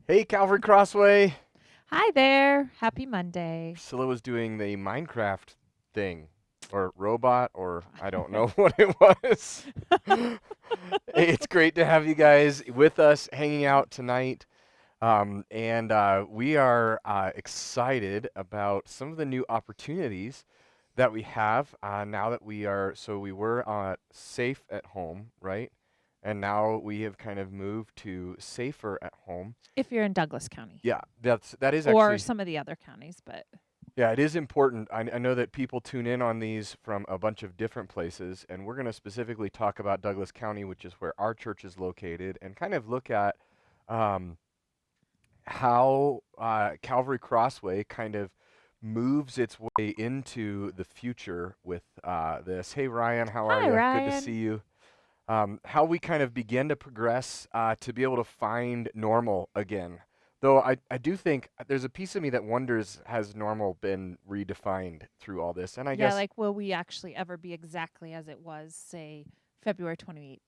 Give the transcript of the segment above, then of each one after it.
Hey, Calvary Crossway. Hi there. Happy Monday. Priscilla was doing the Minecraft thing, or robot, or I don't know what it was. Hey, it's great to have you guys with us hanging out tonight. And we are excited about some of the new opportunities that we have now that we were safe at home, right? And now we have kind of moved to safer at home. If you're in Douglas County Yeah, that is or actually. some of the other counties, but Yeah, it is important. I know that people tune in on these from a bunch of different places, and we're going to specifically talk about Douglas County, which is where our church is located, and kind of look at um, how Calvary Crossway kind of moves its way into the future with this. Hey, Ryan, how are hi, you? Good to see Ryan. you. How we kind of begin to progress to be able to find normal again. Though I do think there's a piece of me that wonders, has normal been redefined through all this? And I Yeah, guess, like will we actually ever be exactly as it was, say, February 28th?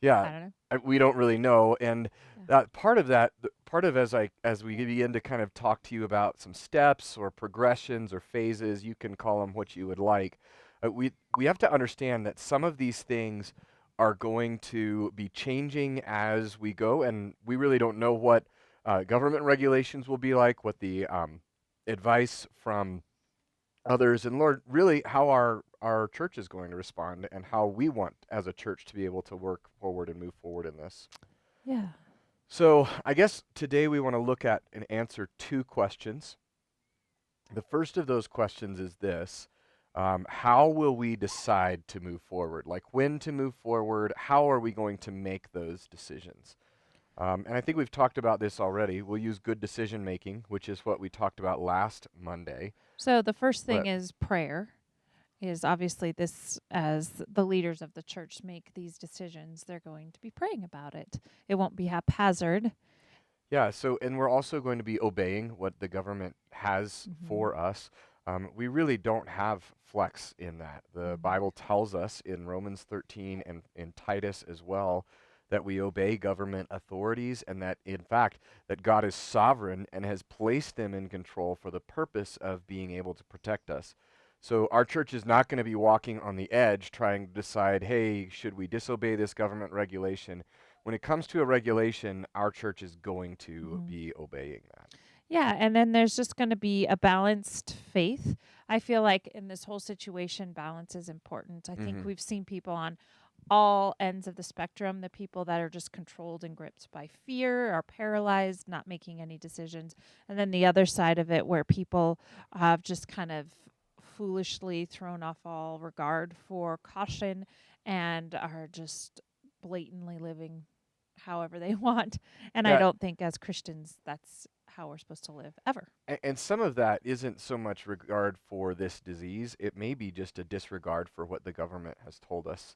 yeah, I don't know. we don't really know. And Yeah. part of as we begin to kind of talk to you about some steps or progressions or phases, you can call them what you would like. We have to understand that some of these things are going to be changing as we go, and we really don't know what government regulations will be like, what the advice from others, and Lord, really how our church is going to respond and how we want as a church to be able to work forward and move forward in this. Yeah. So, I guess today we want to look at and answer two questions. The first of those questions is this: how will we decide to move forward? Like when to move forward? How are we going to make those decisions? And I think we've talked about this already. We'll use good decision making, which is what we talked about last Monday. So the first thing But is prayer. Is obviously this as the leaders of the church make these decisions, they're going to be praying about it. It won't be haphazard. yeah, so, and we're also going to be obeying what the government has Mm-hmm. for us. We really don't have flex in that. The Mm-hmm. Bible tells us in Romans 13 and in Titus as well that we obey government authorities, and that, in fact, that God is sovereign and has placed them in control for the purpose of being able to protect us. So our church is not going to be walking on the edge trying to decide, hey, should we disobey this government regulation? When it comes to a regulation, our church is going to Mm-hmm. be obeying that. Yeah, and then there's just going to be a balanced faith. I feel like in this whole situation, balance is important. I think Hmm. we've seen people on all ends of the spectrum, the people that are just controlled and gripped by fear, are paralyzed, not making any decisions. And then the other side of it, where people have just kind of foolishly thrown off all regard for caution and are just blatantly living however they want. And I Yeah, don't think as Christians that's how we're supposed to live ever. and some of that isn't so much regard for this disease. It may be just a disregard for what the government has told us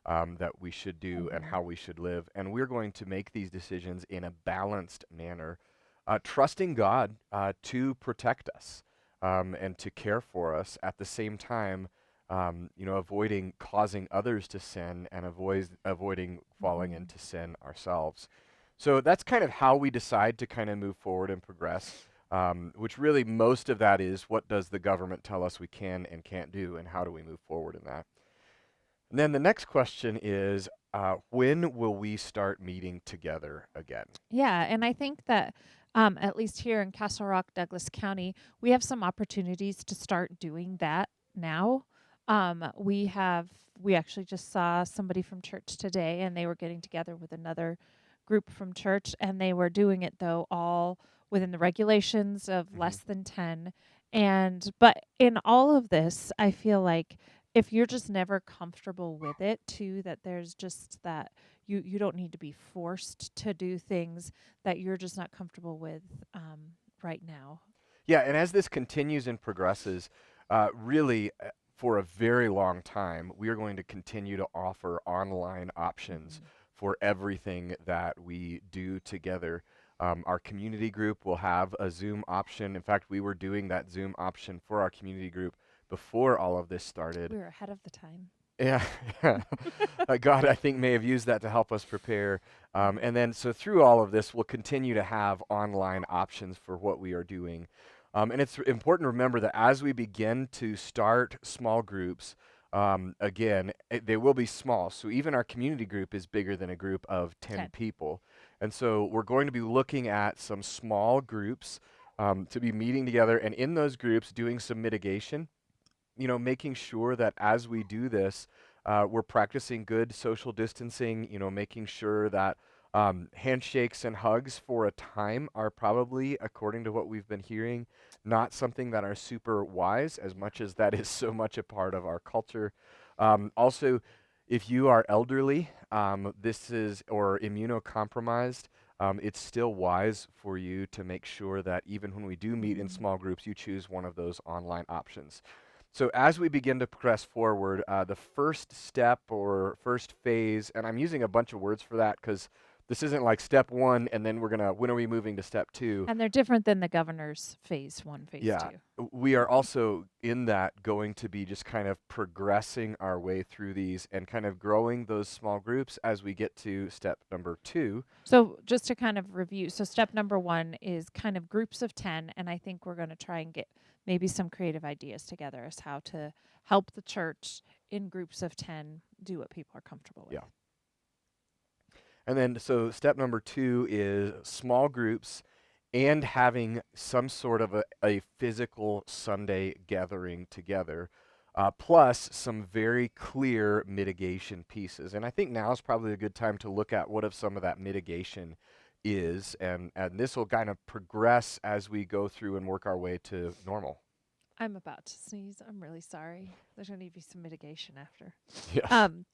that we should do and Mm-hmm. how we should live. And we're going to make these decisions in a balanced manner, trusting God to protect us and to care for us at the same time. Avoiding causing others to sin and avoiding falling Mm-hmm. into sin ourselves. So that's kind of how we decide to kind of move forward and progress, which really most of that is what does the government tell us we can and can't do, and how do we move forward in that? And then the next question is, when will we start meeting together again? Yeah, and I think that at least here in Castle Rock, Douglas County, we have some opportunities to start doing that now. We have we actually just saw somebody from church today, and they were getting together with another group from church, and they were doing it though all within the regulations of Hmm. less than 10. And but in all of this, I feel like if you're just never comfortable with it too, that there's just that you don't need to be forced to do things that you're just not comfortable with right now. Yeah, and as this continues and progresses, really, for a very long time, we are going to continue to offer online options Mm-hmm. for everything that we do together. Our community group will have a Zoom option. In fact, we were doing that Zoom option for our community group before all of this started. We were ahead of the time. Yeah, yeah. God, I think, may have used that to help us prepare. And then, so through all of this, we'll continue to have online options for what we are doing. And it's important to remember that as we begin to start small groups, again, they will be small. So even our community group is bigger than a group of 10 10. people. And so we're going to be looking at some small groups to be meeting together, and in those groups, doing some mitigation, making sure that as we do this, we're practicing good social distancing, making sure that handshakes and hugs for a time are probably, according to what we've been hearing, not something that are super wise, as much as that is so much a part of our culture. Also, if you are elderly, or immunocompromised, it's still wise for you to make sure that even when we do meet in Mhm. small groups, you choose one of those online options. So as we begin to progress forward, the first step or first phase, and I'm using a bunch of words for that because this isn't like step one and then when are we moving to step two? And they're different than the governor's phase 1, phase Yeah, 2. we are also in that going to be just kind of progressing our way through these and kind of growing those small groups as we get to step number two. So just to kind of review, so step number 1 is kind of groups of 10, and I think we're going to try and get maybe some creative ideas together as how to help the church in groups of 10 do what people are comfortable with. Yeah. And then, so step number two is small groups and having some sort of a physical Sunday gathering together, plus some very clear mitigation pieces. And I think now is probably a good time to look at what of some of that mitigation is, and this will kind of progress as we go through and work our way to normal. I'm about to sneeze. I'm really sorry. There's going to be some mitigation after. Yes. Um,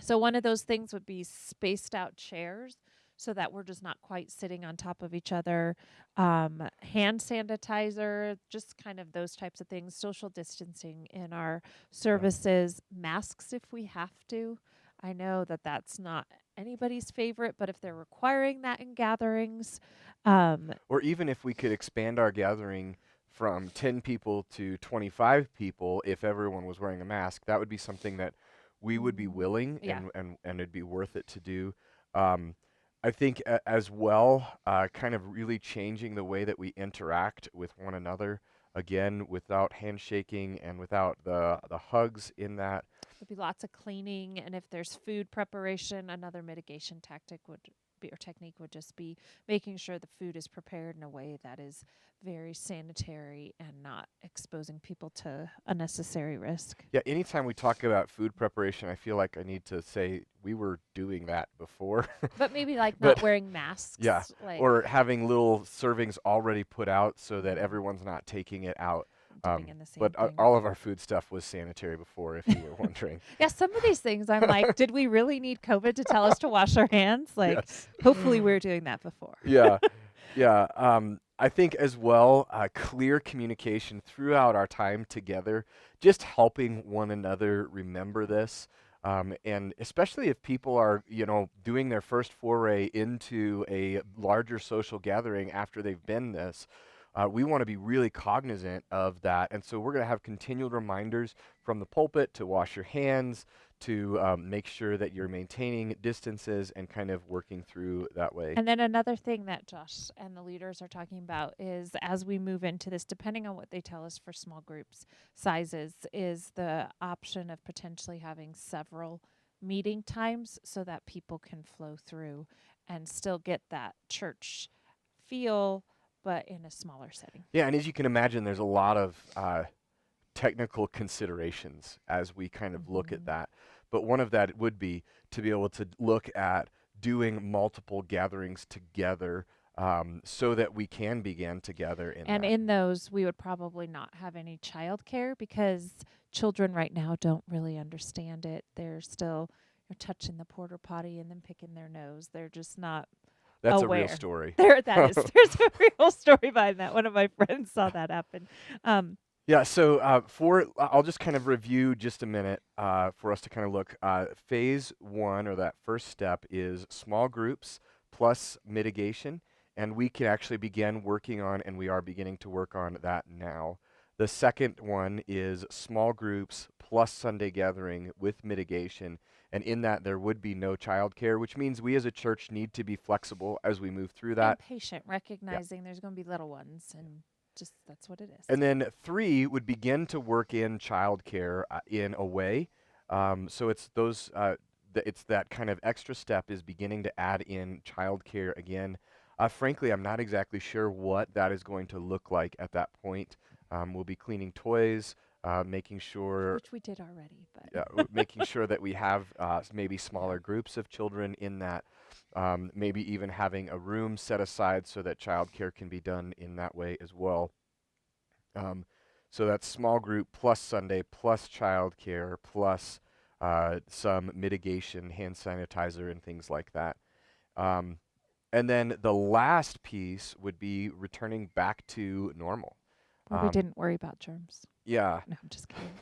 So one of those things would be spaced out chairs so that we're just not quite sitting on top of each other. Hand sanitizer, just kind of those types of things. Social distancing in our Yeah. services, masks if we have to. I know that that's not anybody's favorite, but if they're requiring that in gatherings, um, Or even if we could expand our gathering from 10 people to 25 people, if everyone was wearing a mask, that would be something that we would be willing, yeah. and it'd be worth it to do. Um, I think as well, kind of really changing the way that we interact with one another, again, without handshaking and without the hugs in that. There'd be lots of cleaning, and if there's food preparation, another mitigation tactic would be or technique would just be making sure the food is prepared in a way that is very sanitary and not exposing people to unnecessary risk. Yeah, anytime we talk about food preparation, I feel like I need to say we were doing that before. But maybe like not But wearing yeah, masks, like or having little servings already put out so that everyone's not taking it out. dipping in the But same thing. all of our food stuff was sanitary before, if you were wondering. Yeah, some of these things I'm like, did we really need COVID to tell us to wash our hands? Like, Yes. hopefully we were doing that before. Yeah, yeah. I think as well, clear communication throughout our time together, just helping one another remember this. And especially if people are, doing their first foray into a larger social gathering after they've been this, we want to be really cognizant of that. And so we're going to have continual reminders from the pulpit to wash your hands, to make sure that you're maintaining distances and kind of working through that way. And then another thing that Josh and the leaders are talking about is as we move into this, depending on what they tell us for small groups sizes, is the option of potentially having several meeting times so that people can flow through and still get that church feel, but in a smaller setting. Yeah, and as you can imagine, there's a lot of technical considerations as we kind of look at Mm-hmm. that. But one of that would be to be able to look at doing multiple gatherings together, so that we can begin together in And that. in those, we would probably not have any childcare because children right now don't really understand it. They're still you're touching the porter potty and then picking their nose. They're just not That's a real aware. story. There, that is. There's a real story behind that. One of my friends saw that happen. Um, Yeah, so I'll just kind of review just a minute for us to kind of look. Phase one, or that first step, is small groups plus mitigation, and we can actually begin working on, and we are beginning to work on that now. The second one is small groups plus Sunday gathering with mitigation. And in that, there would be no childcare, which means we as a church need to be flexible as we move through And that. patient, Yeah. recognizing there's going to be little ones, and just that's what it is. And then three would begin to work in childcare in a way. So it's those, it's that kind of extra step is beginning to add in childcare again. Frankly, I'm not exactly sure what that is going to look like at that point. We'll be cleaning toys, making sure, Which we did already, yeah, but making sure that we have maybe yeah. smaller groups of children in that. Maybe even having a room set aside so that childcare can be done in that way as well. Um, so that's small group plus Sunday plus childcare plus some mitigation, hand sanitizer, and things like that. Um, and then the last piece would be returning back to normal. Where we Um, didn't worry about germs. yeah, No, I'm just kidding.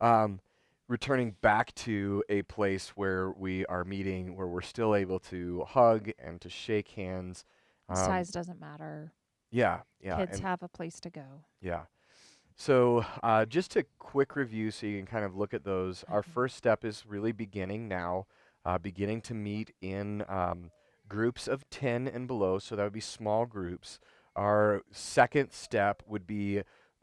um, returning back to a place where we are meeting, where we're still able to hug and to shake hands. Um, Size doesn't matter. yeah, yeah, Kids and have a place to go. yeah. So, just a quick review so you can kind of look at those. Our first step is really beginning now, beginning to meet in groups of 10 and below, so that would be small groups. Our second step would be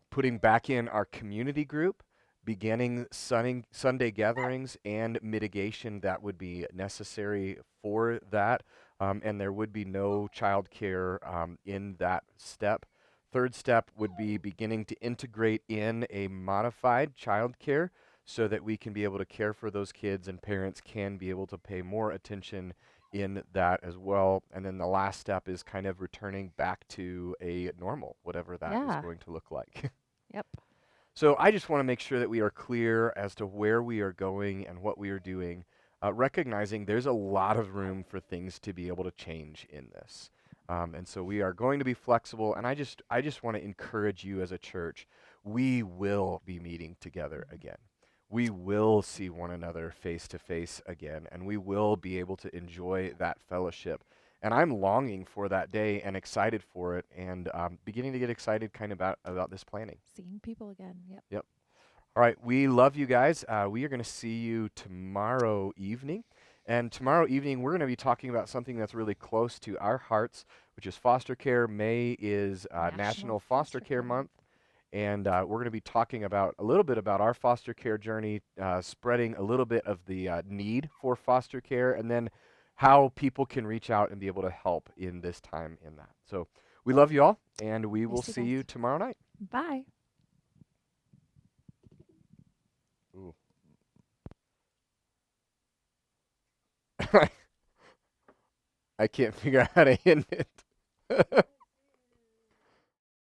putting back in our community group, beginning Sunday gatherings and mitigation that would be necessary for that. And there would be no childcare in that step. Third step would be beginning to integrate in a modified childcare so that we can be able to care for those kids and parents can be able to pay more attention in that as well. And then the last step is kind of returning back to a normal, whatever that is Yeah. going to look like. Yep. So I just want to make sure that we are clear as to where we are going and what we are doing, recognizing there's a lot of room for things to be able to change in this. And so we are going to be flexible, and I just want to encourage you as a church. We will be meeting together again. We will see one another face to face again, and we will be able to enjoy that fellowship. And I'm longing for that day and excited for it, and beginning to get excited kind of about this planning. Seeing people again. Yep. Yep. All right. We love you guys. We are going to see you tomorrow evening. And tomorrow evening, we're going to be talking about something that's really close to our hearts, which is foster care. May is National National Foster Foster Care Care Month. Month. And we're going to be talking about a little bit about our foster care journey, spreading a little bit of the need for foster care, and then how people can reach out and be able to help in this time in that. So we love you all, and we will Miss you see guys. you tomorrow night. Bye. Ooh. I can't figure out how to end it.